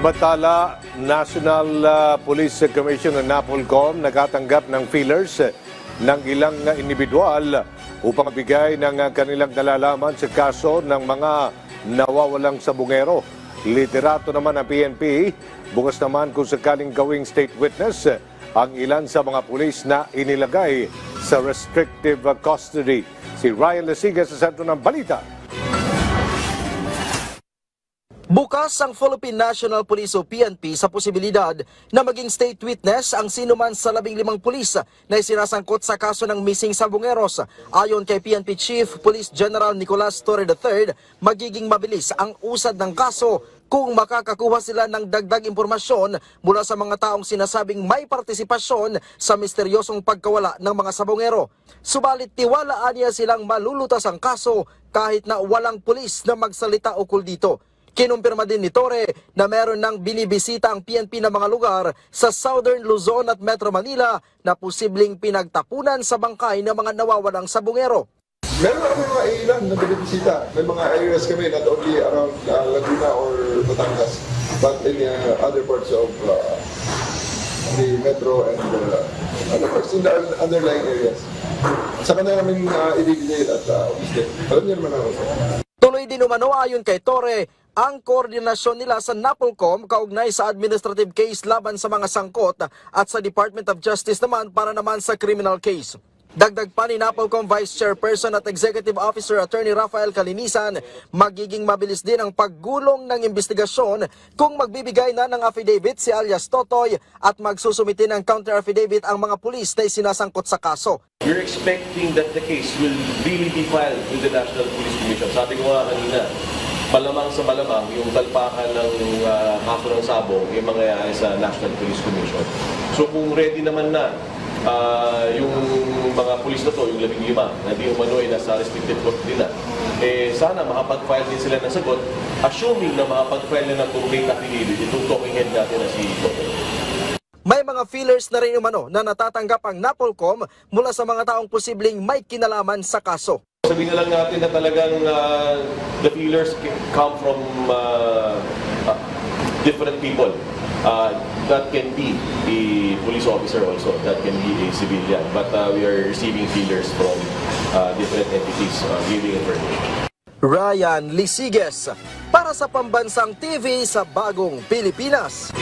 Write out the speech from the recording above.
Samantala, National Police Commission o NAPOLCOM nakatanggap ng feelers ng ilang individual upang bigay ng kanilang nalalaman sa kaso ng mga nawawalang sabungero. Liderato naman ng PNP, bukas naman kung sakaling gawing state witness ang ilan sa mga pulis na inilagay sa restrictive custody. Si Ryan Lesiga sa sentro ng balita. Bukas ang Philippine National Police o PNP sa posibilidad na maging state witness ang sinuman sa 15 pulis na isinasangkot sa kaso ng missing sabungeros. Ayon kay PNP Chief Police General Nicolas Torre III, magiging mabilis ang usad ng kaso kung makakakuha sila ng dagdag impormasyon mula sa mga taong sinasabing may partisipasyon sa misteryosong pagkawala ng mga sabungero. Subalit tiwalaan niya silang malulutas ang kaso kahit na walang pulis na magsalita ukol dito. Kinumpirma din ni Torre na meron ng binibisita ang PNP na mga lugar sa Southern Luzon at Metro Manila na posibleng pinagtapunan sa bangkay ng mga nawawalang sabungero. Meron ako mga ilan na binibisita. May mga areas kami not only around Laguna or Batangas but in other parts of the Metro and other parts in the underlying areas. Sa kanila namin ibigay at obviously. Alam niyo naman ako. Tuloy din umano ayon kay Torre ang koordinasyon nila sa NAPOLCOM kaugnay sa administrative case laban sa mga sangkot at sa Department of Justice naman para naman sa criminal case. Dagdag pa ni NAPOLCOM Vice Chairperson at Executive Officer Attorney Rafael Calinisan, magiging mabilis din ang paggulong ng investigasyon kung magbibigay na ng affidavit si alias Totoy at magsusumite ng counter-affidavit ang mga pulis na isinasangkot sa kaso. We're expecting that the case will really be filed with the National Police Commission. Sabi ko nga kanina, malamang sa malamang yung talpakan ng kaso ng sabong yung mangyayari sa National Police Commission. So kung ready naman na yung mga pulis na to, yung 15 na di umano'y nasa restricted custody na, sana makapag-file din sila ng sagot, assuming na makapag-file na ng complete affidavit itong talking head natin na si Toto. May mga feelers na rin umano na natatanggap ang NAPOLCOM mula sa mga taong posibleng may kinalaman sa kaso. Sabihin na lang natin na talagang the feelers come from different people. That can be a police officer also, that can be a civilian. But we are receiving feelers from different entities giving information. Ryan Lesiges para sa Pambansang TV sa Bagong Pilipinas.